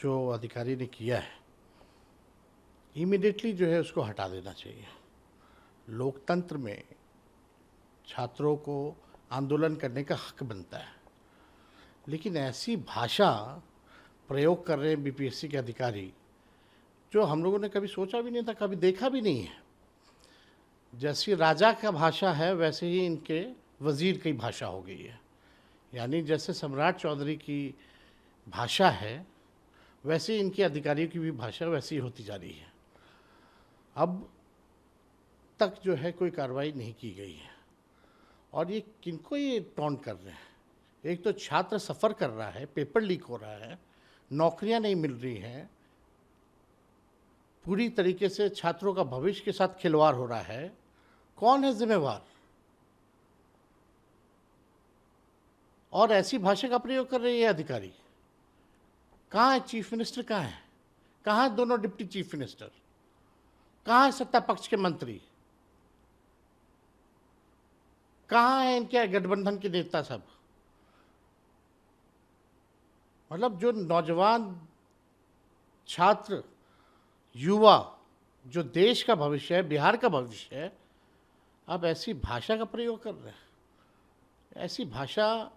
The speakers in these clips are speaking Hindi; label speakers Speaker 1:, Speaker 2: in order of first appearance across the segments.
Speaker 1: जो अधिकारी ने किया है इमीडिएटली जो है उसको हटा देना चाहिए। लोकतंत्र में छात्रों को आंदोलन करने का हक बनता है, लेकिन ऐसी भाषा प्रयोग कर रहे हैं बीपीएससी के अधिकारी जो हम लोगों ने कभी सोचा भी नहीं था, कभी देखा भी नहीं है। जैसी राजा का भाषा है वैसे ही इनके वजीर की भाषा हो गई है। यानी जैसे सम्राट चौधरी की भाषा है वैसे इनके अधिकारियों की भी भाषा वैसी होती जा रही है। अब तक जो है कोई कार्रवाई नहीं की गई है। और ये किनको ये टॉन्ट कर रहे हैं? एक तो छात्र सफ़र कर रहा है, पेपर लीक हो रहा है, नौकरियां नहीं मिल रही हैं, पूरी तरीके से छात्रों का भविष्य के साथ खिलवाड़ हो रहा है। कौन है जिम्मेवार? और ऐसी भाषा का प्रयोग कर रहे हैं ये अधिकारी। कहाँ है चीफ मिनिस्टर? कहाँ है? कहाँ है दोनों डिप्टी चीफ मिनिस्टर? कहाँ है सत्ता पक्ष के मंत्री? कहाँ है इनके गठबंधन के नेता सब? मतलब जो नौजवान छात्र युवा जो देश का भविष्य है, बिहार का भविष्य है, अब ऐसी भाषा का प्रयोग कर रहे हैं। ऐसी भाषा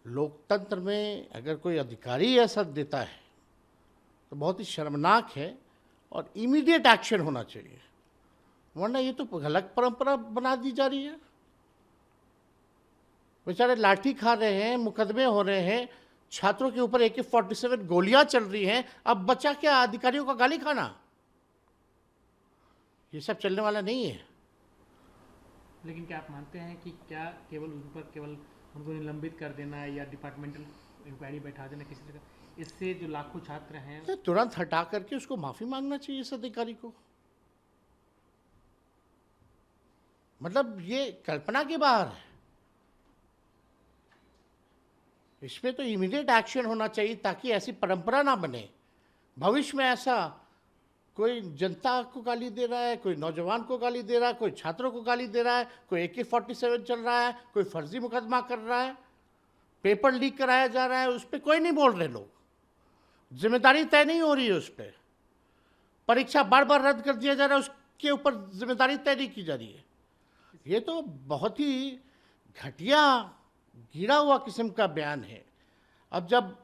Speaker 1: लोकतंत्र में अगर कोई अधिकारी ऐसा देता है तो बहुत ही शर्मनाक है और इमीडिएट एक्शन होना चाहिए, वरना ये तो गलत परंपरा बना दी जा रही है। बेचारे लाठी खा रहे हैं, मुकदमे हो रहे हैं, छात्रों के ऊपर AK-47 गोलियां चल रही हैं। अब बचा क्या अधिकारियों का गाली खाना? ये सब चलने वाला नहीं है।
Speaker 2: लेकिन क्या आप मानते हैं कि क्या केवल उन पर केवल उनको निलंबित कर देना या डिपार्टमेंटल इंक्वायरी बैठा देना किसी तरह, इससे जो लाखों छात्र हैं
Speaker 1: तो तुरंत हटा करके उसको माफी मांगना चाहिए इस अधिकारी को। मतलब ये कल्पना के बाहर है। इसमें तो इमीडिएट एक्शन होना चाहिए ताकि ऐसी परंपरा ना बने। भविष्य में ऐसा कोई जनता को गाली दे रहा है, कोई नौजवान को गाली दे रहा है, कोई छात्रों को गाली दे रहा है, कोई AK-47 चल रहा है, कोई फर्जी मुकदमा कर रहा है, पेपर लीक कराया जा रहा है, उस पर कोई नहीं बोल रहे लोग। जिम्मेदारी तय नहीं हो रही है उस पर। परीक्षा बार बार रद्द कर दिया जा रहा है, उसके ऊपर जिम्मेदारी तय नहीं की जा रही है। ये तो बहुत ही घटिया गिरा हुआ किस्म का बयान है। अब जब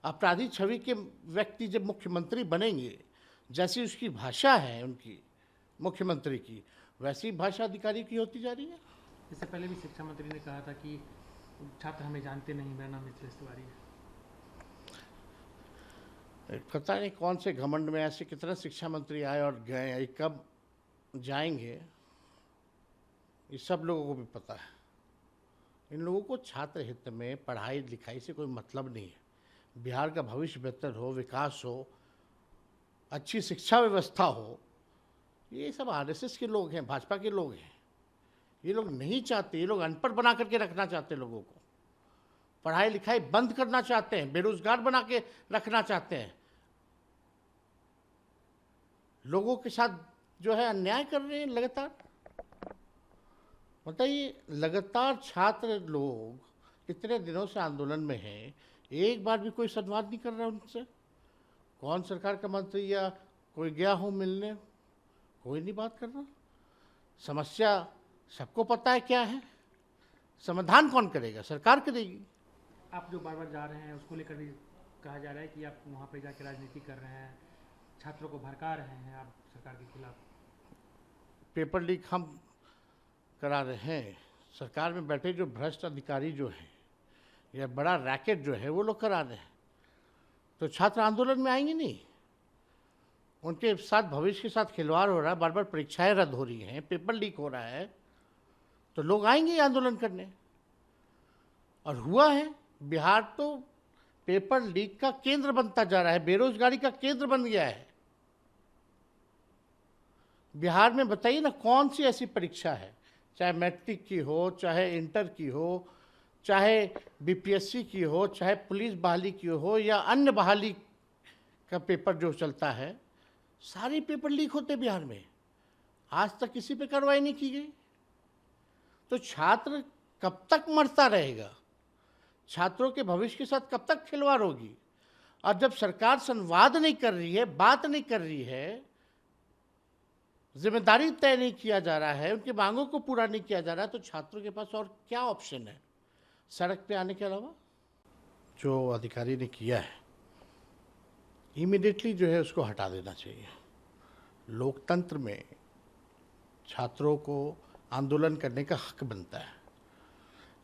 Speaker 1: अपराधी छवि के व्यक्ति जब मुख्यमंत्री बनेंगे, जैसी उसकी भाषा है उनकी मुख्यमंत्री की, वैसी भाषा अधिकारी की होती जा रही है।
Speaker 2: इससे पहले भी शिक्षा मंत्री ने कहा था कि छात्र हमें जानते नहीं, मेरा नाम मिथिलेश तिवारी है।
Speaker 1: पता नहीं कौन से घमंड में ऐसे कितने शिक्षा मंत्री आए और गए, कब जाएंगे ये सब लोगों को भी पता है। इन लोगों को छात्र हित में पढ़ाई लिखाई से कोई मतलब नहीं है। बिहार का भविष्य बेहतर हो, विकास हो, अच्छी शिक्षा व्यवस्था हो, ये सब RSS के लोग हैं, भाजपा के लोग हैं। ये लोग नहीं चाहते, ये लोग अनपढ़ बना करके रखना चाहते हैं लोगों को, पढ़ाई लिखाई बंद करना चाहते हैं, बेरोजगार बना के रखना चाहते हैं, लोगों के साथ जो है अन्याय कर रहे हैं लगातार। बताइए, लगातार छात्र लोग इतने दिनों से आंदोलन में हैं, एक बार भी कोई संवाद नहीं कर रहा उनसे। कौन सरकार का मंत्री या कोई गया हो मिलने, कोई नहीं बात कर रहा। समस्या सबको पता है क्या है, समाधान कौन करेगा? सरकार करेगी।
Speaker 2: आप जो बार बार जा रहे हैं उसको लेकर भी कहा जा रहा है कि आप वहाँ पर जाकर राजनीति कर रहे हैं, छात्रों को भड़का रहे हैं आप सरकार के खिलाफ।
Speaker 1: पेपर लीक हम करा रहे हैं, सरकार में बैठे जो भ्रष्ट अधिकारी जो हैं या बड़ा रैकेट जो है वो लोग करा रहे हैं, तो छात्र आंदोलन में आएंगे नहीं। उनके साथ भविष्य के साथ खिलवाड़ हो रहा है, बार बार परीक्षाएं रद्द हो रही हैं, पेपर लीक हो रहा है, तो लोग आएंगे आंदोलन करने। और हुआ है, बिहार तो पेपर लीक का केंद्र बनता जा रहा है, बेरोजगारी का केंद्र बन गया है। बिहार में बताइए ना कौन सी ऐसी परीक्षा है, चाहे मैट्रिक की हो, चाहे इंटर की हो, चाहे बीपीएससी की हो, चाहे पुलिस बहाली की हो या अन्य बहाली का पेपर जो चलता है, सारे पेपर लीक होते बिहार में। आज तक किसी पे कार्रवाई नहीं की गई। तो छात्र कब तक मरता रहेगा? छात्रों के भविष्य के साथ कब तक खिलवाड़ होगी? और जब सरकार संवाद नहीं कर रही है, बात नहीं कर रही है, जिम्मेदारी तय नहीं किया जा रहा है, उनकी मांगों को पूरा नहीं किया जा रहा है, तो छात्रों के पास और क्या ऑप्शन है सड़क पे आने के अलावा? जो अधिकारी ने किया है इमीडिएटली जो है उसको हटा देना चाहिए। लोकतंत्र में छात्रों को आंदोलन करने का हक बनता है,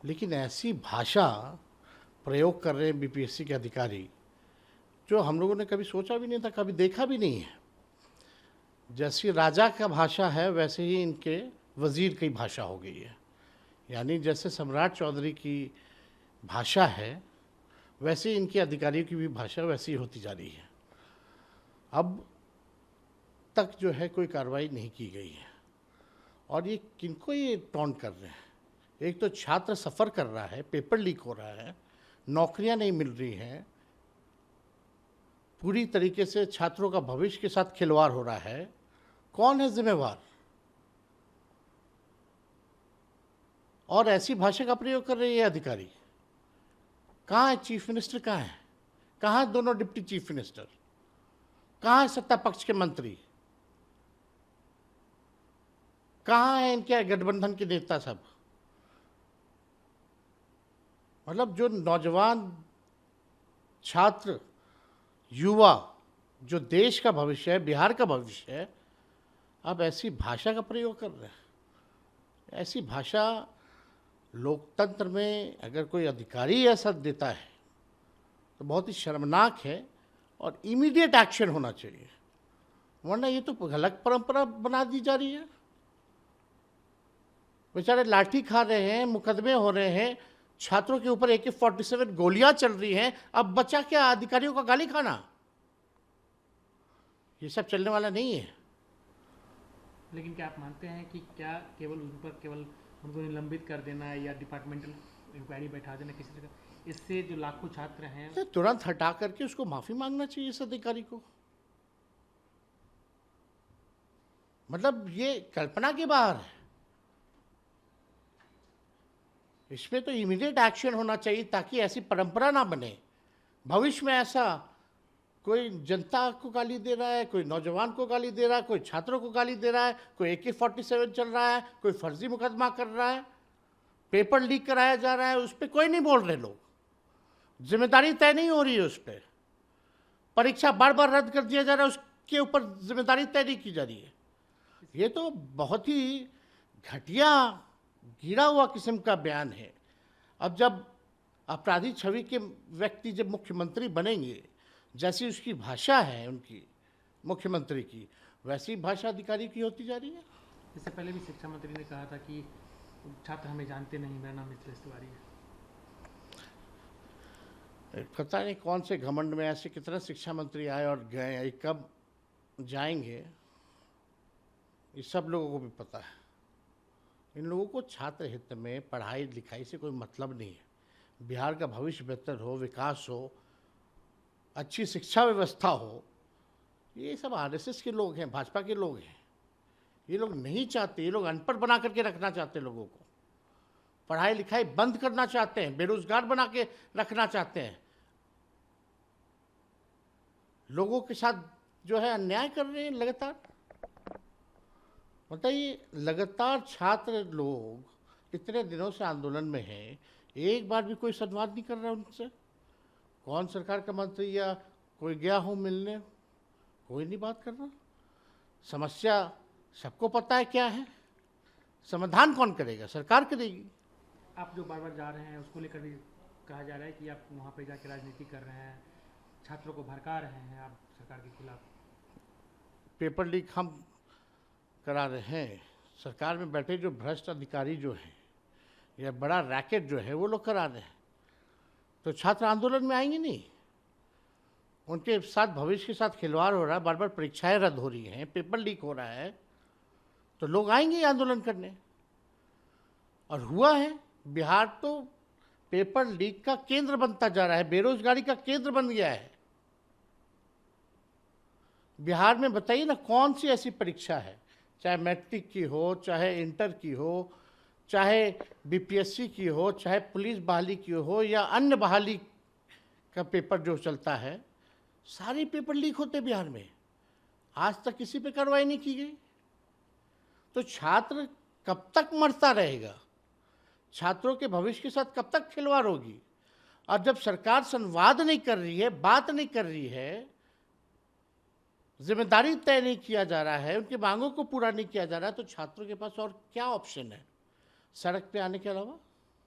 Speaker 1: लेकिन ऐसी भाषा प्रयोग कर रहे हैं बीपीएससी के अधिकारी जो हम लोगों ने कभी सोचा भी नहीं था, कभी देखा भी नहीं है। जैसी राजा का भाषा है वैसे ही इनके वजीर की भाषा हो गई है, यानी जैसे सम्राट चौधरी की भाषा है वैसे ही इनके अधिकारियों की भी भाषा वैसी ही होती जा रही है। अब तक जो है कोई कार्रवाई नहीं की गई है, और ये किनको ये टॉन्ट कर रहे हैं? एक तो छात्र सफ़र कर रहा है, पेपर लीक हो रहा है, नौकरियां नहीं मिल रही हैं, पूरी तरीके से छात्रों का भविष्य के साथ खिलवाड़ हो रहा है। कौन है जिम्मेवार? और ऐसी भाषा का प्रयोग कर रहे हैं ये अधिकारी। कहाँ है चीफ मिनिस्टर? कहाँ है? कहाँ है दोनों डिप्टी चीफ मिनिस्टर? कहाँ है सत्ता पक्ष के मंत्री? कहाँ है इनके गठबंधन के नेता सब? मतलब जो नौजवान छात्र, युवा, जो देश का भविष्य है, बिहार का भविष्य है, अब ऐसी भाषा का प्रयोग कर रहे हैं। ऐसी भाषा लोकतंत्र में अगर कोई अधिकारी ऐसा देता है तो बहुत ही शर्मनाक है, और इमीडिएट एक्शन होना चाहिए, वरना ये तो गलत परंपरा बना दी जा रही है। बेचारे लाठी खा रहे हैं, मुकदमे हो रहे हैं, छात्रों के ऊपर AK-47 गोलियां चल रही हैं, अब बचा क्या अधिकारियों का गाली खाना? ये सब चलने वाला नहीं है।
Speaker 2: लेकिन क्या आप मानते हैं कि क्या केवल उन पर केवल उनको निलंबित कर देना या डिपार्टमेंटल इंक्वायरी बैठा देना किसी तरह, इससे जो लाखों छात्र हैं
Speaker 1: तो तुरंत हटा करके उसको माफी मांगना चाहिए इस अधिकारी को। मतलब ये कल्पना के बाहर है। इसमें तो इमीडिएट एक्शन होना चाहिए ताकि ऐसी परंपरा ना बने। भविष्य में ऐसा कोई जनता को गाली दे रहा है, कोई नौजवान को गाली दे रहा है, कोई छात्रों को गाली दे रहा है, कोई AK-47 चल रहा है, कोई फर्जी मुकदमा कर रहा है, पेपर लीक कराया जा रहा है, उस पर कोई नहीं बोल रहे लोग। जिम्मेदारी तय नहीं हो रही है उस पर। परीक्षा बार बार रद्द कर दिया जा रहा है, उसके ऊपर जिम्मेदारी तय नहीं की जा रही है। ये तो बहुत ही घटिया, गिरा हुआ किस्म का बयान है। अब जब अपराधी छवि के व्यक्ति जब मुख्यमंत्री बनेंगे, जैसी उसकी भाषा है उनकी मुख्यमंत्री की, वैसी भाषा अधिकारी की होती जा रही है।
Speaker 2: इससे पहले भी शिक्षा मंत्री ने कहा था कि छात्र हमें जानते नहीं, मेरा नाम मिथिलेश तिवारी है।
Speaker 1: पता नहीं कौन से घमंड में ऐसे कितने शिक्षा मंत्री आए और गए, कब जाएंगे ये सब लोगों को भी पता है। इन लोगों को छात्र हित में पढ़ाई लिखाई से कोई मतलब नहीं है। बिहार का भविष्य बेहतर हो, विकास हो, अच्छी शिक्षा व्यवस्था हो, ये सब RSS के लोग हैं, भाजपा के लोग हैं। ये लोग नहीं चाहते, ये लोग अनपढ़ बना करके रखना चाहते हैं लोगों को, पढ़ाई लिखाई बंद करना चाहते हैं, बेरोजगार बना के रखना चाहते हैं, लोगों के साथ जो है अन्याय कर रहे हैं लगातार। बताइए, लगातार छात्र लोग इतने दिनों से आंदोलन में हैं, एक बार भी कोई संवाद नहीं कर रहा उनसे। कौन सरकार का मंत्री या कोई गया हो मिलने, कोई नहीं बात कर रहा। समस्या सबको पता है क्या है, समाधान कौन करेगा? सरकार करेगी।
Speaker 2: आप जो बार बार जा रहे हैं उसको लेकर भी कहा जा रहा है कि आप वहाँ पे जाके राजनीति कर रहे हैं, छात्रों को भड़का रहे हैं आप सरकार के खिलाफ।
Speaker 1: पेपर लीक हम करा रहे हैं, सरकार में बैठे जो भ्रष्ट अधिकारी जो हैं या बड़ा रैकेट जो है वो लोग करा रहे हैं, तो छात्र आंदोलन में आएंगे नहीं। उनके साथ भविष्य के साथ खिलवाड़ हो रहा है, बार बार परीक्षाएं रद्द हो रही हैं, पेपर लीक हो रहा है, तो लोग आएंगे आंदोलन करने। और हुआ है, बिहार तो पेपर लीक का केंद्र बनता जा रहा है, बेरोजगारी का केंद्र बन गया है। बिहार में बताइए ना कौन सी ऐसी परीक्षा है, चाहे मैट्रिक की हो, चाहे इंटर की हो, चाहे बीपीएससी की हो, चाहे पुलिस बहाली की हो, या अन्य बहाली का पेपर जो चलता है, सारे पेपर लीक होते बिहार में, आज तक किसी पे कार्रवाई नहीं की गई। तो छात्र कब तक मरता रहेगा? छात्रों के भविष्य के साथ कब तक खिलवाड़ होगी? और जब सरकार संवाद नहीं कर रही है, बात नहीं कर रही है, जिम्मेदारी तय नहीं किया जा रहा है, उनकी मांगों को पूरा नहीं किया जा रहा है, तो छात्रों के पास और क्या ऑप्शन है सड़क पे आने के अलावा?